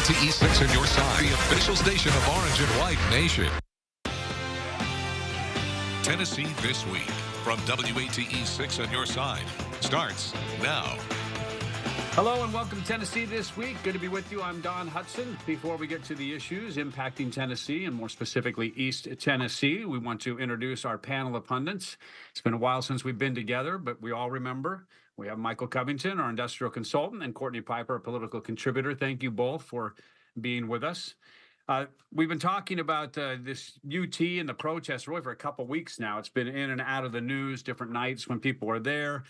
WATE 6 on your side, the official station of Orange and White Nation. Tennessee This Week from WATE 6 on your side starts now. Hello and welcome to Tennessee This Week. Good to be with you. I'm Don Hudson. Before we get to the issues impacting Tennessee and more specifically East Tennessee, we want to introduce our panel of pundits. It's been a while since we've been together, but we all remember. We have Michael Covington, our industrial consultant, and Courtney Piper, a political contributor. Thank you both for being with us. We've been talking about this UT and the protests really for a couple weeks now. It's been in and out of the news, different nights when people are there.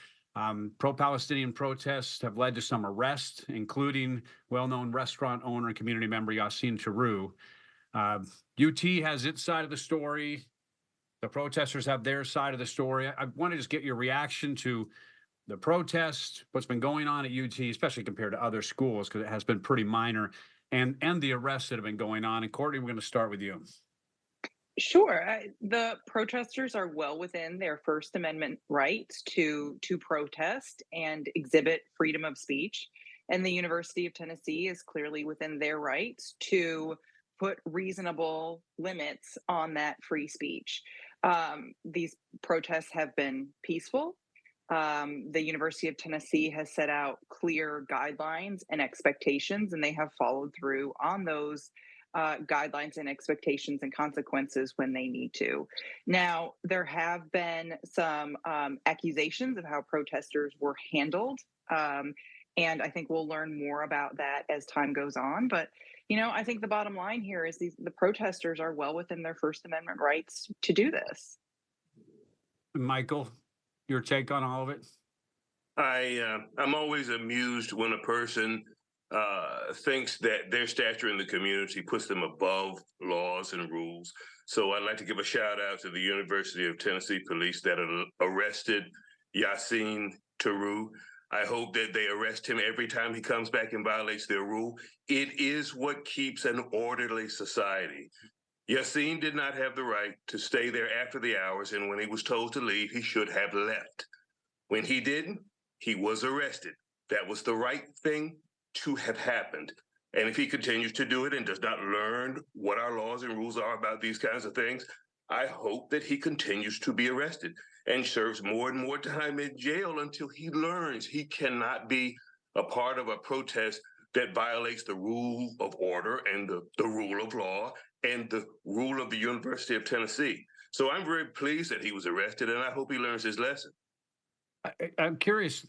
Pro-Palestinian protests have led to some arrests, including well-known restaurant owner and community member Yassine Taru. UT has its side of the story. The protesters have their side of the story. I want to just get your reaction to the protests, what's been going on at UT, especially compared to other schools, because it has been pretty minor, and the arrests that have been going on. And Courtney, we're going to start with you. Sure. The protesters are well within their First Amendment rights to protest and exhibit freedom of speech. And the University of Tennessee is clearly within their rights to put reasonable limits on that free speech. These protests have been peaceful. The University of Tennessee has set out clear guidelines and expectations, and they have followed through on those guidelines and expectations and consequences when they need to. Now, there have been some accusations of how protesters were handled, and I think we'll learn more about that as time goes on. But, I think the bottom line here is the protesters are well within their First Amendment rights to do this. Michael, your take on all of it? I'm always amused when a person thinks that their stature in the community puts them above laws and rules. So I'd like to give a shout out to the University of Tennessee Police that arrested Yassine Taru. I hope that they arrest him every time he comes back and violates their rule. It is what keeps an orderly society. Yassine did not have the right to stay there after the hours, and when he was told to leave, he should have left. When he didn't, he was arrested. That was the right thing to have happened. And if he continues to do it and does not learn what our laws and rules are about these kinds of things, I hope that he continues to be arrested and serves more and more time in jail until he learns he cannot be a part of a protest that violates the rule of order and the rule of law and the rule of the University of Tennessee. So I'm very pleased that he was arrested, and I hope he learns his lesson. I'm curious,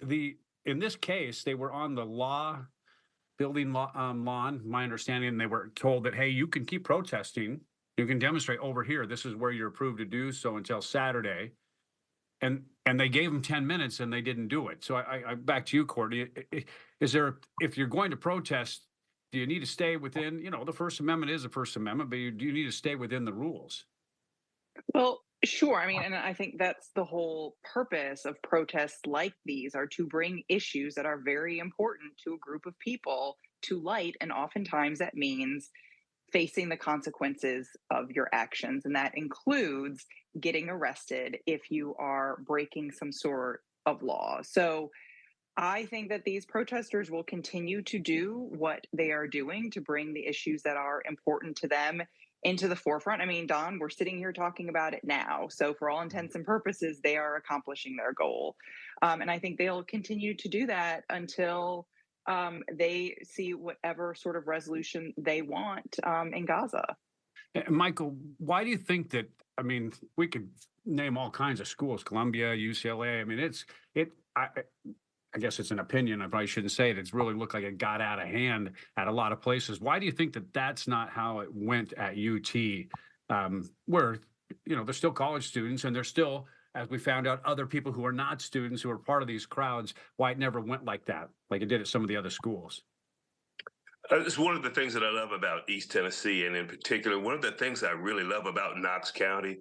in this case, they were on the building lawn, my understanding, and they were told that, hey, you can keep protesting. You can demonstrate over here. This is where you're approved to do so until Saturday. And they gave them 10 minutes and they didn't do it. So I back to you, Courtney. If you're going to protest, do you need to stay within, the First Amendment is the First Amendment, but do you need to stay within the rules? Well, sure. I mean, and I think that's the whole purpose of protests like these, are to bring issues that are very important to a group of people to light. And oftentimes that means facing the consequences of your actions. And that includes getting arrested if you are breaking some sort of law. So I think that these protesters will continue to do what they are doing to bring the issues that are important to them into the forefront. I mean, Don, we're sitting here talking about it now. So for all intents and purposes, they are accomplishing their goal. And I think they'll continue to do that until they see whatever sort of resolution they want in Gaza. Michael, why do you think that, we could name all kinds of schools, Columbia, UCLA. I guess it's an opinion. I probably shouldn't say it. It's really looked like it got out of hand at a lot of places. Why do you think that that's not how it went at UT, where, they're still college students and they're still, as we found out, other people who are not students who are part of these crowds, why it never went like that, like it did at some of the other schools? It's one of the things that I love about East Tennessee, and in particular, one of the things I really love about Knox County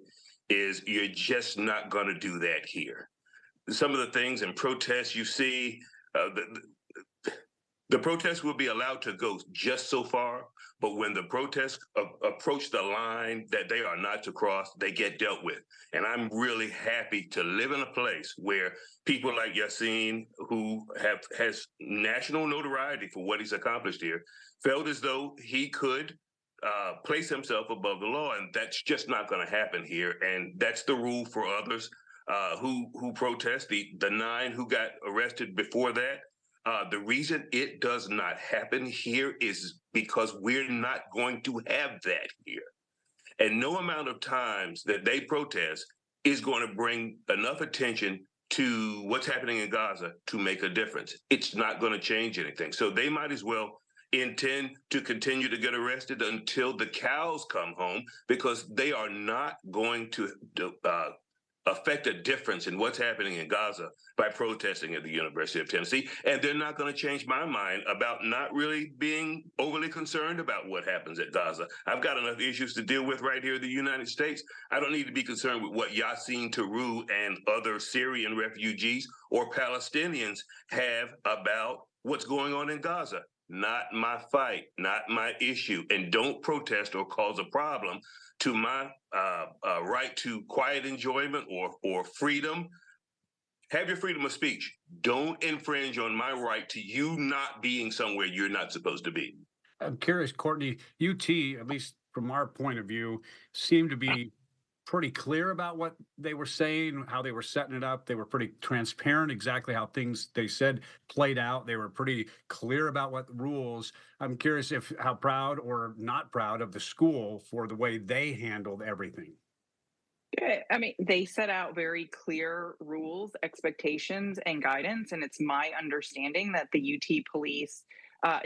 is you're just not going to do that here. Some of the things and protests you see, The protests will be allowed to go just so far, but when the protests approach the line that they are not to cross, they get dealt with. And I'm really happy to live in a place where people like Yassine, who has national notoriety for what he's accomplished here, felt as though he could place himself above the law, and that's just not going to happen here. And that's the rule for others who protest. The 9 who got arrested before that. The reason it does not happen here is because we're not going to have that here. And no amount of times that they protest is going to bring enough attention to what's happening in Gaza to make a difference. It's not going to change anything. So they might as well intend to continue to get arrested until the cows come home, because they are not going to affect a difference in what's happening in Gaza by protesting at the University of Tennessee. And they're not going to change my mind about not really being overly concerned about what happens at Gaza. I've got enough issues to deal with right here in the United States. I don't need to be concerned with what Yassine Taru and other Syrian refugees or Palestinians have about what's going on in Gaza. Not my fight, not my issue. And don't protest or cause a problem to my right to quiet enjoyment or freedom. Have your freedom of speech. Don't infringe on my right to you not being somewhere you're not supposed to be. I'm curious, Courtney, UT, at least from our point of view, seemed to be pretty clear about what they were saying, how they were setting it up. They were pretty transparent, exactly how things they said played out. They were pretty clear about what the rules. I'm curious how proud or not proud of the school for the way they handled everything. Yeah, I mean, they set out very clear rules, expectations, and guidance. And it's my understanding that the UT police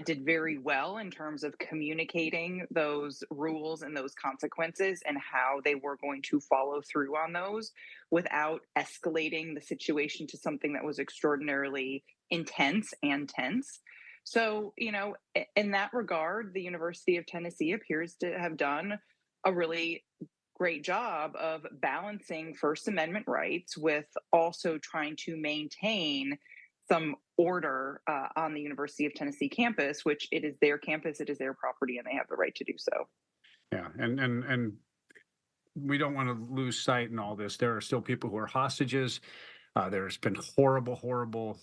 did very well in terms of communicating those rules and those consequences and how they were going to follow through on those without escalating the situation to something that was extraordinarily intense and tense. So, in that regard, the University of Tennessee appears to have done a really great job of balancing First Amendment rights with also trying to maintain some order on the University of Tennessee campus, which it is their campus, it is their property, and they have the right to do so. Yeah, and we don't want to lose sight in all this. There are still people who are hostages. There's been horrible,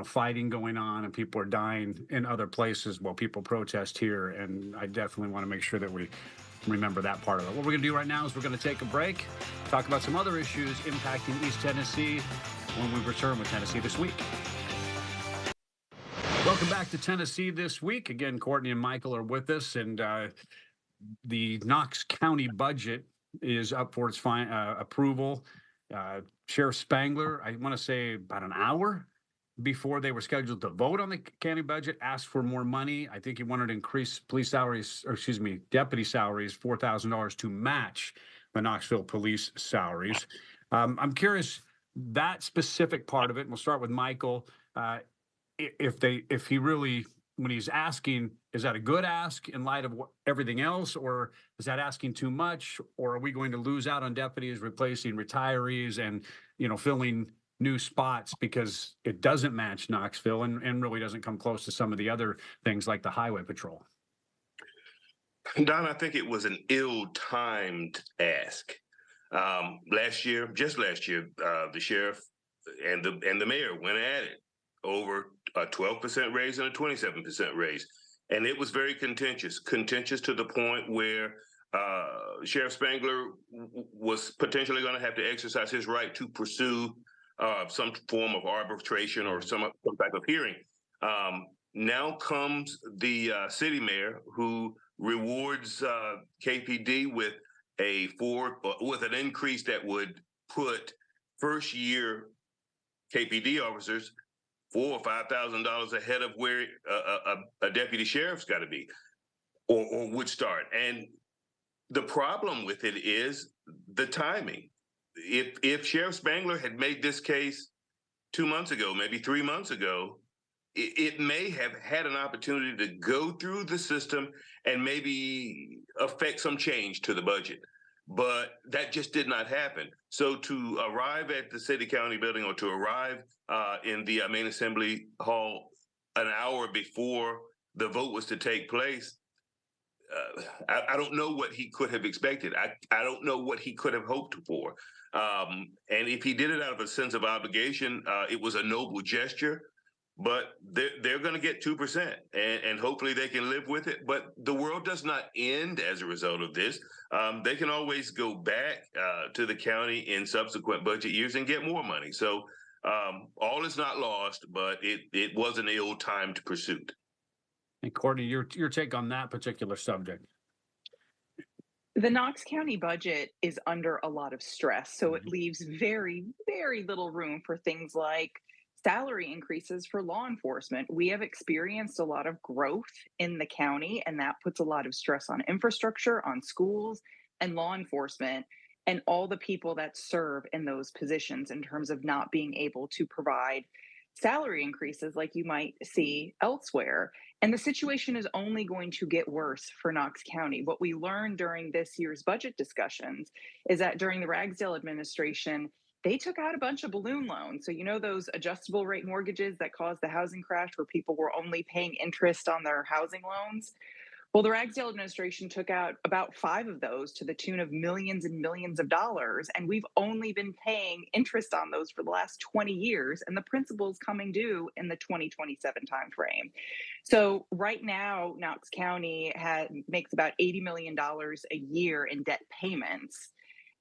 fighting going on, and people are dying in other places while people protest here. And I definitely want to make sure that we remember that part of it. What we're going to do right now is we're going to take a break, talk about some other issues impacting East Tennessee when we return with Tennessee This Week. Welcome back to Tennessee This Week. Again, Courtney and Michael are with us, and the Knox County budget is up for its approval. Sheriff Spangler, I want to say about an hour before they were scheduled to vote on the county budget, asked for more money. I think he wanted to increase deputy salaries, $4,000 to match the Knoxville police salaries. I'm curious, that specific part of it, and we'll start with Michael, if he really, when he's asking, is that a good ask in light of everything else, or is that asking too much, or are we going to lose out on deputies replacing retirees and, filling new spots because it doesn't match Knoxville and really doesn't come close to some of the other things like the highway patrol? Don, I think it was an ill-timed ask. Just last year, the sheriff and the mayor went at it over a 12% raise and a 27% raise. And it was very contentious to the point where Sheriff Spangler was potentially going to have to exercise his right to pursue some form of arbitration or some type of hearing. Now comes the city mayor who rewards KPD with with an increase that would put first year KPD officers $4,000 or $5,000 ahead of where a deputy sheriff's got to be or would start. And the problem with it is the timing. If Sheriff Spangler had made this case 2 months ago, maybe 3 months ago, it may have had an opportunity to go through the system and maybe affect some change to the budget. But that just did not happen. So to arrive at the city county building or to arrive in the main assembly hall an hour before the vote was to take place, I don't know what he could have expected. I don't know what he could have hoped for. And if he did it out of a sense of obligation, it was a noble gesture. But they're going to get 2%, and hopefully they can live with it. But the world does not end as a result of this. They can always go back to the county in subsequent budget years and get more money. So all is not lost, but it was an ill-timed pursuit. And Courtney, your take on that particular subject. The Knox County budget is under a lot of stress, so it Mhm. leaves very, very little room for things like salary increases for law enforcement. We have experienced a lot of growth in the county, and that puts a lot of stress on infrastructure, on schools, and law enforcement, and all the people that serve in those positions in terms of not being able to provide salary increases like you might see elsewhere. And the situation is only going to get worse for Knox County. What we learned during this year's budget discussions is that during the Ragsdale administration, they took out a bunch of balloon loans. So, you know, those adjustable rate mortgages that caused the housing crash where people were only paying interest on their housing loans? Well, the Ragsdale administration took out about 5 of those to the tune of millions and millions of dollars. And we've only been paying interest on those for the last 20 years. And the principal is coming due in the 2027 timeframe. So right now, Knox County makes about $80 million a year in debt payments.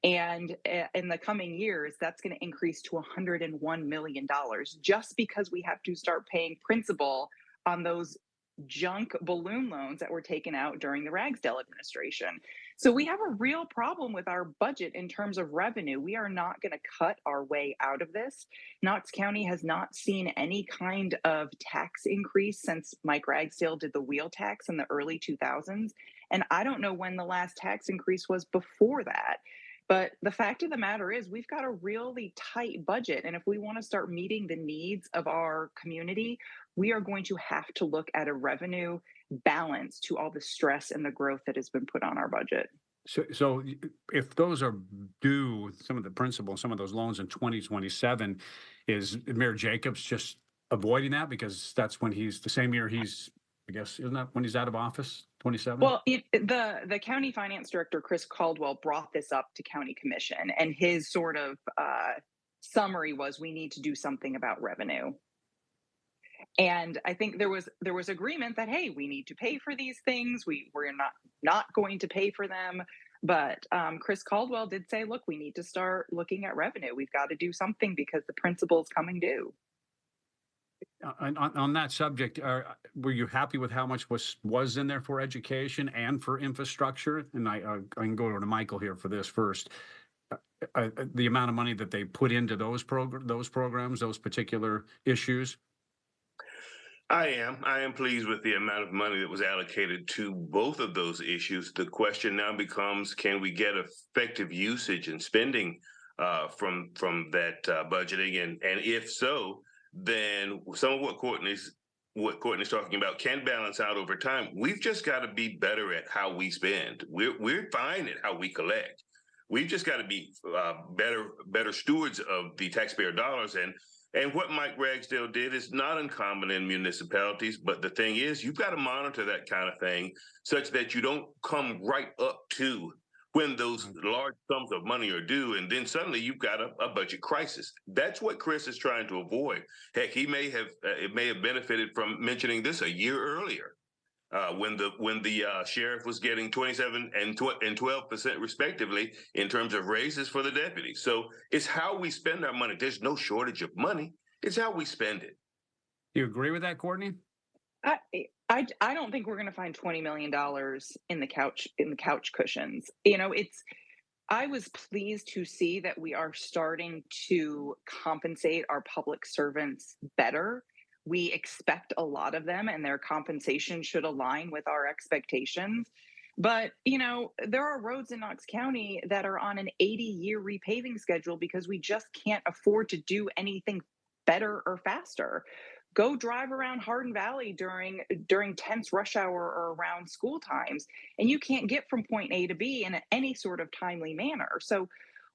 And in the coming years, that's going to increase to $101 million just because we have to start paying principal on those junk balloon loans that were taken out during the Ragsdale administration. So we have a real problem with our budget in terms of revenue. We are not going to cut our way out of this. Knox County has not seen any kind of tax increase since Mike Ragsdale did the wheel tax in the early 2000s. And I don't know when the last tax increase was before that. But the fact of the matter is, we've got a really tight budget. And if we want to start meeting the needs of our community, we are going to have to look at a revenue balance to all the stress and the growth that has been put on our budget. So if those are due, some of the principal, some of those loans in 2027, is Mayor Jacobs just avoiding that because that's when he's the same year he's, I guess, isn't that when he's out of office, 27? Well, the county finance director, Chris Caldwell, brought this up to county commission, and his sort of summary was, we need to do something about revenue. And I think there was agreement that, hey, we need to pay for these things. We're not going to pay for them. But Chris Caldwell did say, look, we need to start looking at revenue. We've got to do something because the principal's coming due. On that subject, were you happy with how much was in there for education and for infrastructure? And I can go to Michael here for this first. The amount of money that they put into those programs, those particular issues. I am pleased with the amount of money that was allocated to both of those issues. The question now becomes, can we get effective usage and spending from that budgeting? And if so, then some of what Courtney's talking about can balance out over time. We've just got to be better at how we spend. We're fine at how we collect. We've just got to be better stewards of the taxpayer dollars. And what Mike Ragsdale did is not uncommon in municipalities. But the thing is, you've got to monitor that kind of thing such that you don't come right up to when those large sums of money are due, and then suddenly you've got a budget crisis. That's what Chris is trying to avoid. Heck, it may have benefited from mentioning this a year earlier, when the sheriff was getting 27 and 12% respectively in terms of raises for the deputies. So it's how we spend our money. There's no shortage of money. It's how we spend it. Do you agree with that, Courtney? I don't think we're going to find $20 million in the couch cushions. You know, I was pleased to see that we are starting to compensate our public servants better. We expect a lot of them, and their compensation should align with our expectations. But, you know, there are roads in Knox County that are on an 80-year repaving schedule because we just can't afford to do anything better or faster. Go drive around Hardin Valley during tense rush hour or around school times, and you can't get from point A to B in any sort of timely manner. So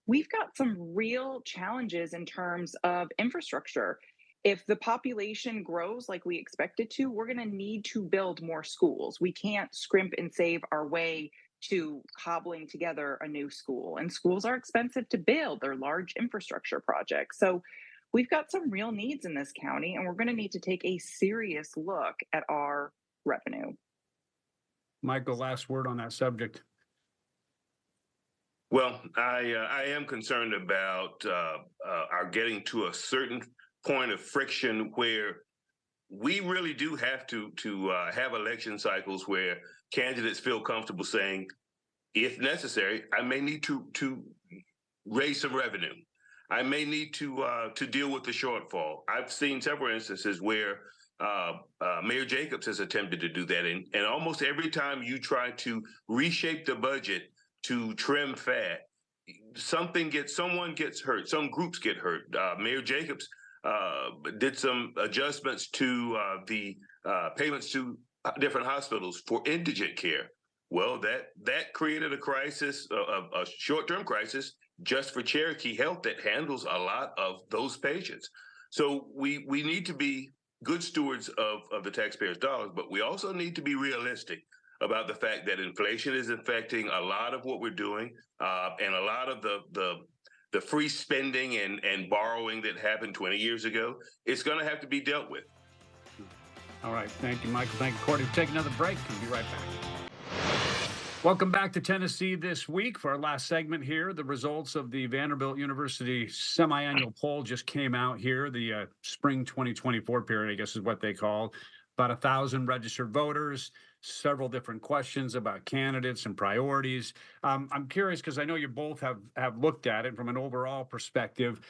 we've got some real challenges in terms of infrastructure. if the population grows like we expect it to, we're going to need to build more schools. We can't scrimp and save our way to cobbling together a new school. And schools are expensive to build, they're large infrastructure projects. So we've got some real needs in this county, and we're going to need to take a serious look at our revenue. Michael, last word on that subject. Well, I am concerned about our getting to a certain point of friction where we really do have to have election cycles where candidates feel comfortable saying, if necessary, I may need to raise some revenue. I may need to deal with the shortfall. I've seen several instances where Mayor Jacobs has attempted to do that, and almost every time you try to reshape the budget to trim fat, someone gets hurt, some groups get hurt. Mayor Jacobs did some adjustments to the payments to different hospitals for indigent care. Well, that created a crisis, a short-term crisis, just for Cherokee Health that handles a lot of those patients. So we need to be good stewards of the taxpayers' dollars, but we also need to be realistic about the fact that inflation is affecting a lot of what we're doing, and a lot of the free spending and borrowing that happened 20 years ago. It's going to have to be dealt with. All right. Thank you, Michael. Thank you, Courtney. We'll take another break and be right back. Welcome back to Tennessee This Week. For our last segment here, the results of the Vanderbilt University semi-annual poll just came out here. The spring 2024 period, I guess is what they call. About 1,000 registered voters, several different questions about candidates and priorities. I'm curious because I know you both have looked at it from an overall perspective.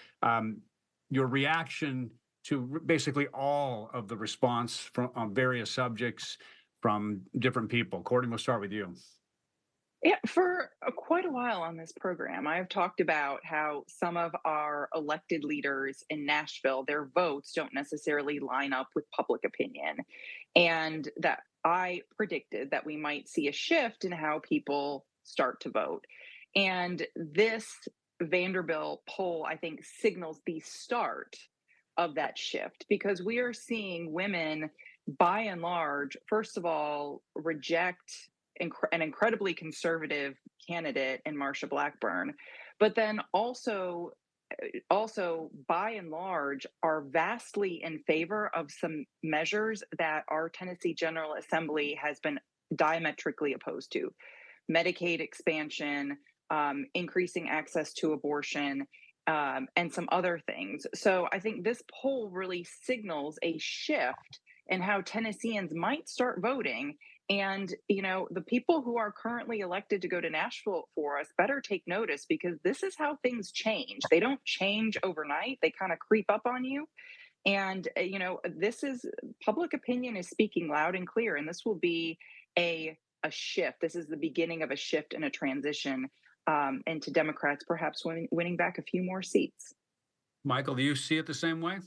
Your reaction to basically all of the response from on various subjects from different people. Courtney, we'll start with you. Yeah, for quite a while on this program, I've talked about how some of our elected leaders in Nashville, their votes don't necessarily line up with public opinion. And that I predicted that we might see a shift in how people start to vote. And this Vanderbilt poll, I think, signals the start of that shift because we are seeing women, by and large, first of all, reject an incredibly conservative candidate in Marsha Blackburn, but then also by and large are vastly in favor of some measures that our Tennessee General Assembly has been diametrically opposed to: Medicaid expansion, increasing access to abortion, and some other things. So I think this poll really signals a shift in how Tennesseans might start voting. And, the people who are currently elected to go to Nashville for us better take notice because this is how things change. They don't change overnight. They kind of creep up on you. And, this is public opinion is speaking loud and clear. And this will be a shift. This is the beginning of a shift and a transition into Democrats perhaps winning back a few more seats. Michael, do you see it the same way?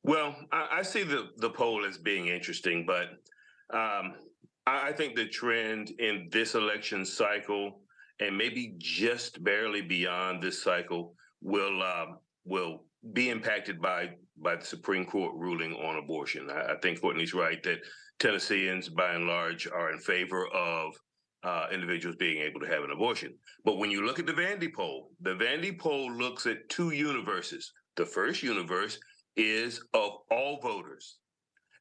Well, I see the poll as being interesting, but I think the trend in this election cycle, and maybe just barely beyond this cycle, will be impacted by the Supreme Court ruling on abortion. I think Courtney's right that Tennesseans, by and large, are in favor of individuals being able to have an abortion. But when you look at the Vandy poll looks at two universes. The first universe is of all voters.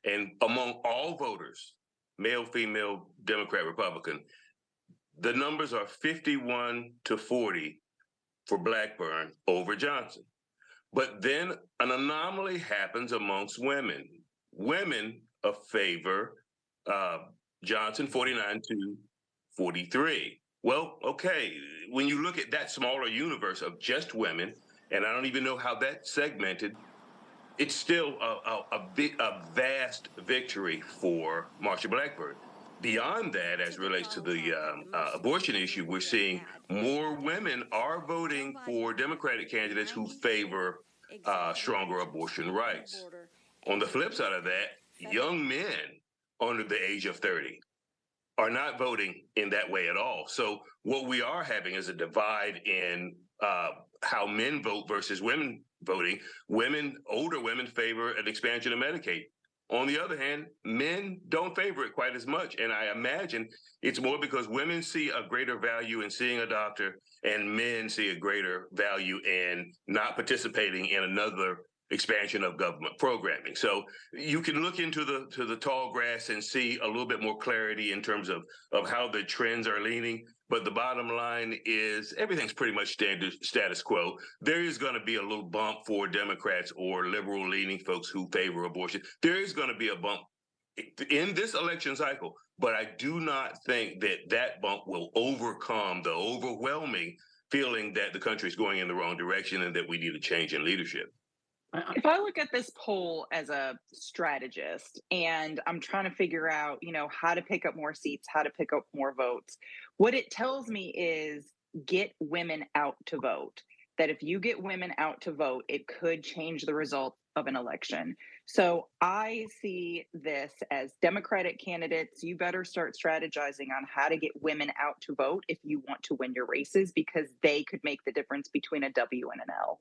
And among all voters, male, female, Democrat, Republican, the numbers are 51-40 for Blackburn over Johnson. But then an anomaly happens amongst women. Women favor Johnson 49-43. Well, okay, when you look at that smaller universe of just women, and I don't even know how that's segmented, it's still a vast victory for Marsha Blackburn. Beyond that, as it relates to the abortion issue, we're seeing more women are voting for Democratic candidates who favor stronger abortion rights. On the flip side of that, young men under the age of 30 are not voting in that way at all. So what we are having is a divide in how men vote versus women voting, older women favor an expansion of Medicaid. On the other hand, men don't favor it quite as much. And I imagine it's more because women see a greater value in seeing a doctor and men see a greater value in not participating in another expansion of government programming. So you can look into the tall grass and see a little bit more clarity in terms of how the trends are leaning. But the bottom line is everything's pretty much status quo. There is going to be a little bump for Democrats or liberal leaning folks who favor abortion. There is going to be a bump in this election cycle, but I do not think that bump will overcome the overwhelming feeling that the country is going in the wrong direction and that we need a change in leadership. If I look at this poll as a strategist and I'm trying to figure out, how to pick up more seats, how to pick up more votes, what it tells me is get women out to vote. That if you get women out to vote, it could change the result of an election. So I see this as Democratic candidates, you better start strategizing on how to get women out to vote if you want to win your races, because they could make the difference between a W and an L.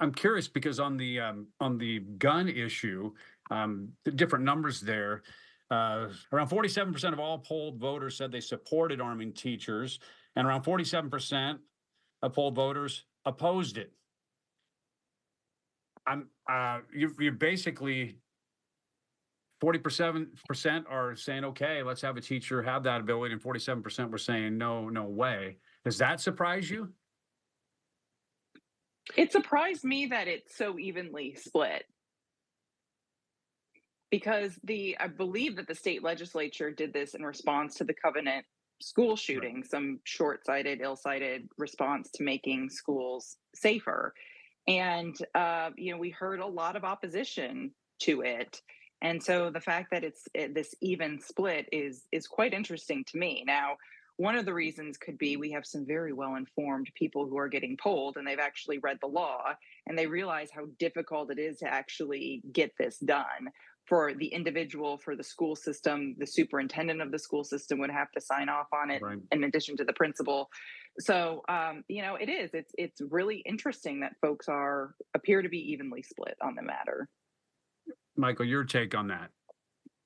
I'm curious because on the gun issue, the different numbers there, around 47% of all polled voters said they supported arming teachers, and around 47% of polled voters opposed it. You're basically 47% are saying, okay, let's have a teacher have that ability, and 47% were saying, no way. Does that surprise you? It surprised me that it's so evenly split, because I believe that the state legislature did this in response to the Covington school shooting, right. Some short-sighted, ill-sighted response to making schools safer. And, we heard a lot of opposition to it. And so the fact that it's this even split is quite interesting to me. Now, one of the reasons could be we have some very well-informed people who are getting polled, and they've actually read the law, and they realize how difficult it is to actually get this done. For the individual, for the school system, the superintendent of the school system would have to sign off on it, right, in addition to the principal. So, it's really interesting that folks appear to be evenly split on the matter. Michael, your take on that?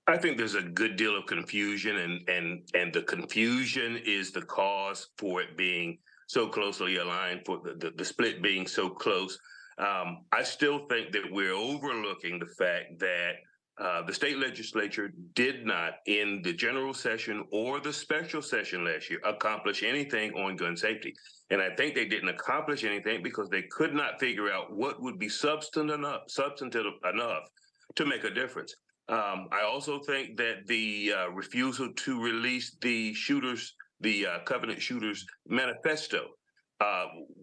I think there's a good deal of confusion, and the confusion is the cause for it being so closely aligned, for the split being so close. I still think that we're overlooking the fact that the state legislature did not, in the general session or the special session last year, accomplish anything on gun safety. And I think they didn't accomplish anything because they could not figure out what would be substantive enough to make a difference. I also think that the refusal to release the Covenant shooters manifesto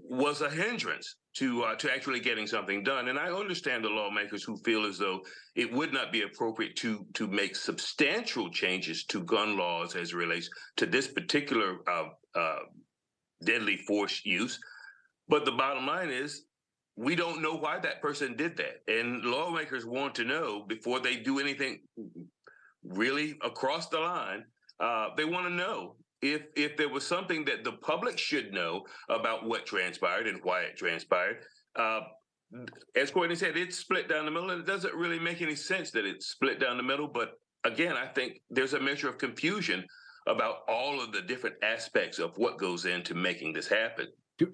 was a hindrance to actually getting something done. And I understand the lawmakers who feel as though it would not be appropriate to make substantial changes to gun laws as it relates to this particular deadly force use. But the bottom line is, we don't know why that person did that. And lawmakers want to know before they do anything really across the line. They want to know if there was something that the public should know about what transpired and why it transpired. As Courtney said, it's split down the middle, and it doesn't really make any sense that it's split down the middle. But again, I think there's a measure of confusion about all of the different aspects of what goes into making this happen.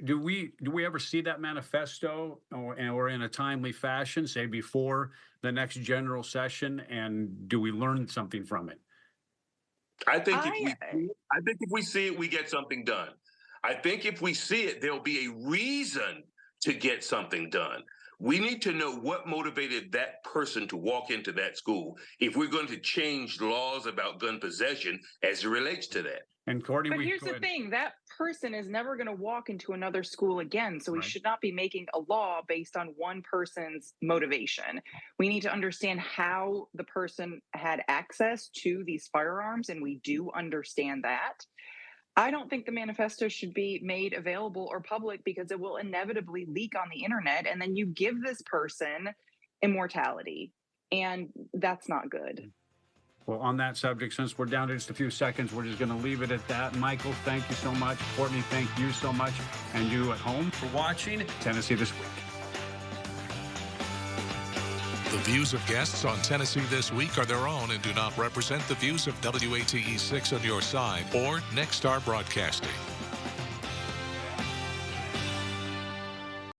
Do we ever see that manifesto or in a timely fashion, say before the next general session, and do we learn something from it? I think if we see it, we get something done. I think if we see it, there'll be a reason to get something done. We need to know what motivated that person to walk into that school if we're going to change laws about gun possession as it relates to that. And Courtney, but here's the thing, that person is never going to walk into another school again. So we should not be making a law based on one person's motivation. We need to understand how the person had access to these firearms, and we do understand that. I don't think the manifesto should be made available or public because it will inevitably leak on the internet, and then you give this person immortality, and that's not good. Well, on that subject, since we're down to just a few seconds, we're just going to leave it at that. Michael, thank you so much. Courtney, thank you so much. And you at home for watching Tennessee This Week. The views of guests on Tennessee This Week are their own and do not represent the views of WATE 6 on your side or Nexstar Broadcasting.